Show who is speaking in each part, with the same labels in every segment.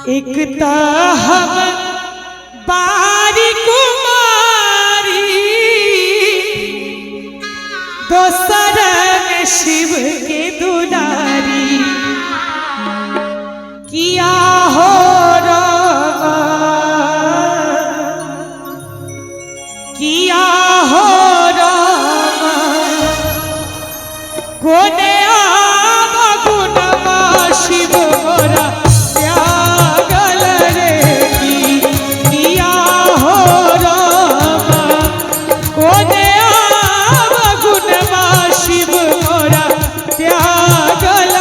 Speaker 1: एकता हम बारी कुमारी दोसर में शिव के दुलारी किया हो किया हो कोने शिव मोरा त्यागल रे किया हो कोने गुणवा शिव मोरा त्यागल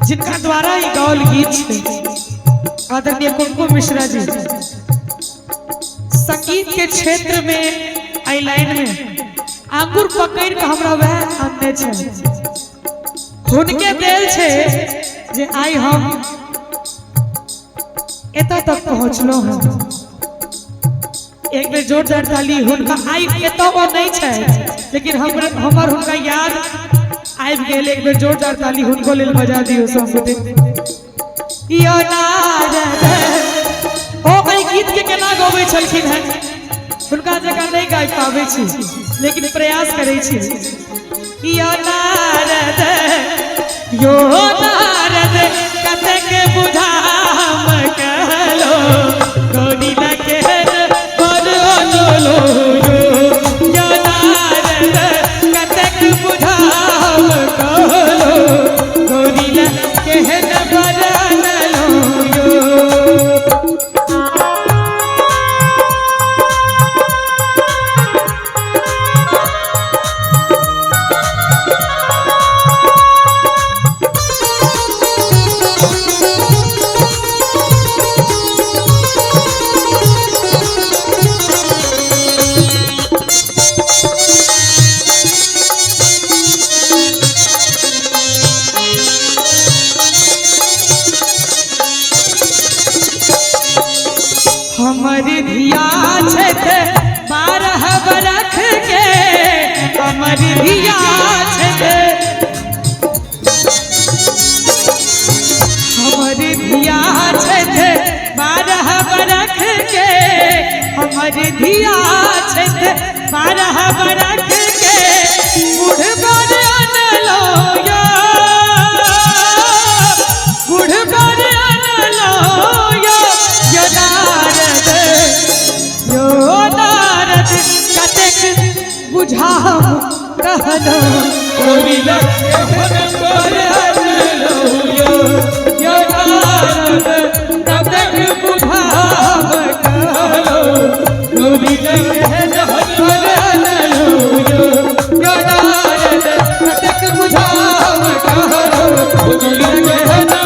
Speaker 1: जिनका द्वारा ही गावल गीत है आदरणीय कुमकुम मिश्रा जी संगीत के क्षेत्र में आई लाइन में आंगुर पकड़ के हमरा वह आनने छे हुनके देल छे जे आई हम एता तक पहुंचलो हैं। एक बेर जोरदार ताली हुनका आई एता वो नहीं छे लेकिन हमर हुनका याद आबि गेल। एक बेर जोरदार ताली हुनको लेल बजा दियो सब यो नारद ओ एहि गीत के केना गाबै छलखिन हैं हुनका जगह नहीं गाबि पाबै छी लेकिन प्रयास करै छी। यो नारद कतेक बुझाम कहलो कोनी लगे बरलो यो नारद कतेक बुझाम कहलो कोनी लगे बरलो हमर धिया छे 12 बरख के हमर धिया छे हमर धिया छे 12 बरख के हमर धिया छे 12 बरख के बुढ़बर अनलो यो बुढ़बर अनलो यो यो नारद कतेक बुझाम कहलो कोनी लगे बरलो यो नारद कतेक बुझाम कहलो कोनी लगे बरलो यो नारद कतेक बुझाम कहलो कोनी लगे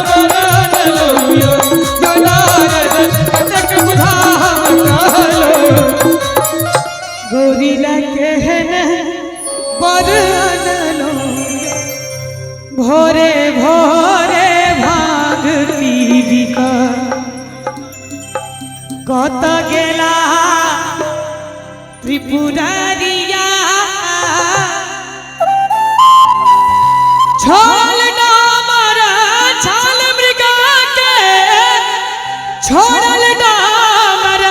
Speaker 1: बरलो यो नारद कतेक बुझाम कहलो गोरी लगे बरलो भोरे भोरे भाग पीबी कत गेला त्रिपुरारिया छोड़ल डामर छाल मृगा के छोड़ल डामर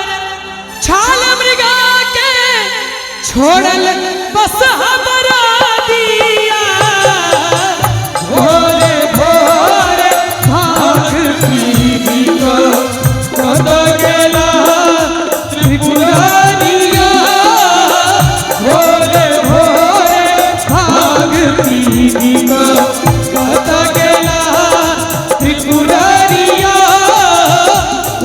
Speaker 1: छाल मृगा के छोड़ल बस हमरा दिया भोरे भोरे भाग पीबी कत गेला त्रिपुरारिया भोरे भोरे भाग पीबी कत गेला त्रिपुरारिया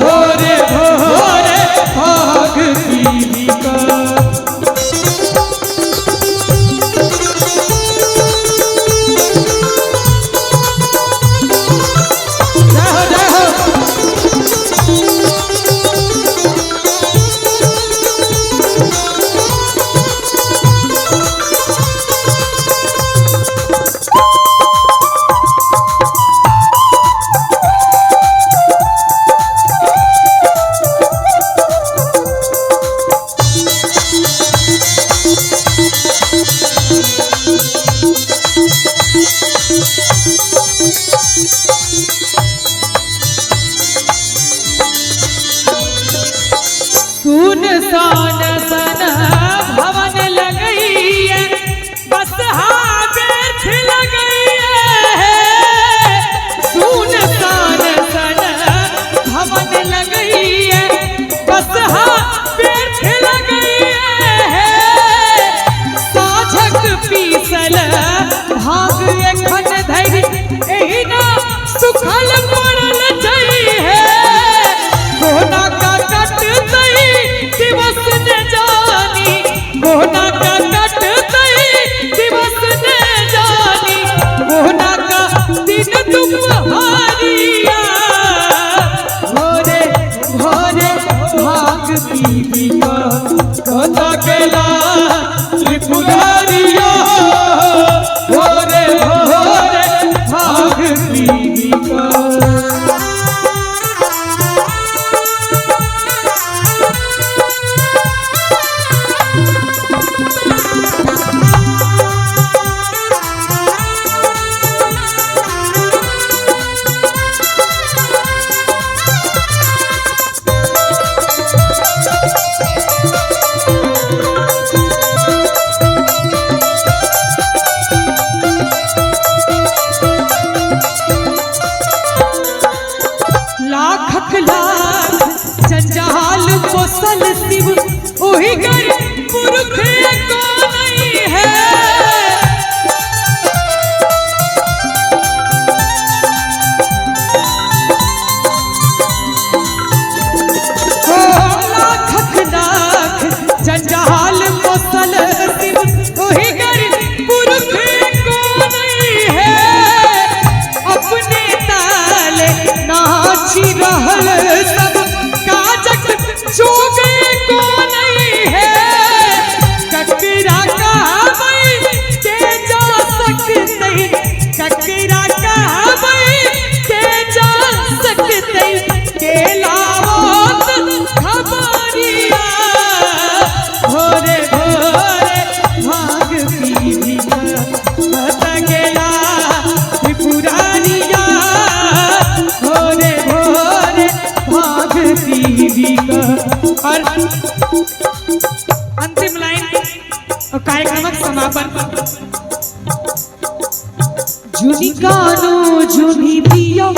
Speaker 1: भोरे भोरे भाग पीबी सुनसान सन भवन लगइए बस हाथ लगइए सुनसान सन भवन लगइए बस हाथ लगइए साझक पीसल भाग एखन धरि एहिना सुखल पड़ल जइहे कोना का कट दिवस न जानी सुहारिया भोरे भोरे भाग पीवी का कथा केला त्रिपुरारिया भोरे भोरे भाग पीवी का। लाख लाख जंजाल पोसल शिव ओही कर पुरख को नहीं है। लाख लाख जंजाल पोसल शिव ओही कर पुरख को नहीं है। अपने ताले नाची रहल सब काजक जोगे को नहीं है। ककरा कहबै के जा सकते ककरा कहबै के जा सकते के लावत खबरिया भोरे भोरे भाग पीवी कत गेला त्रिपुरारिया भोरे भोरे भाग पीवी का। और अंतिम लाइन और कार्यक्रम समापन। जुनी कानो जुनी दियो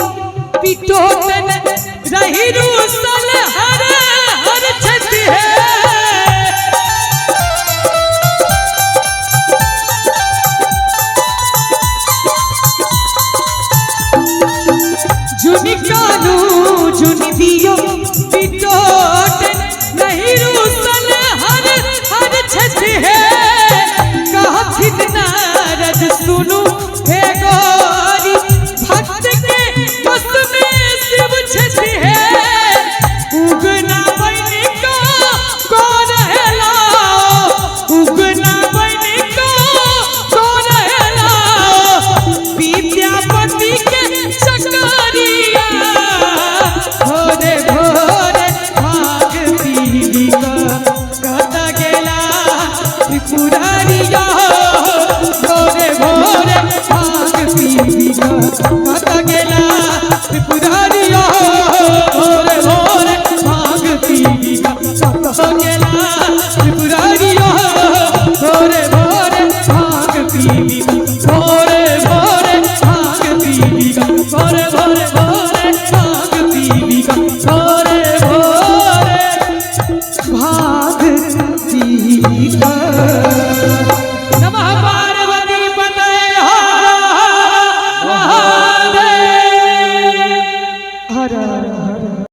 Speaker 1: पिटोतन रही रूसल हर हर छत है। जुनी कानो जुनी दियो पिटोतन नहीं रूसल हर हर छत है। कहा फिर नारद सुनु हे गौरी भक्त के बस में शिव छत है। उगना बन को कौन हेला उगना बन को कौन हेला विद्यापति के चकरिया भोरे भोरे भाग पीवी का कत गेला त्रिपुरारिया भोरे भोरे भाग पीवी का कत गेला त्रिपुरारिया।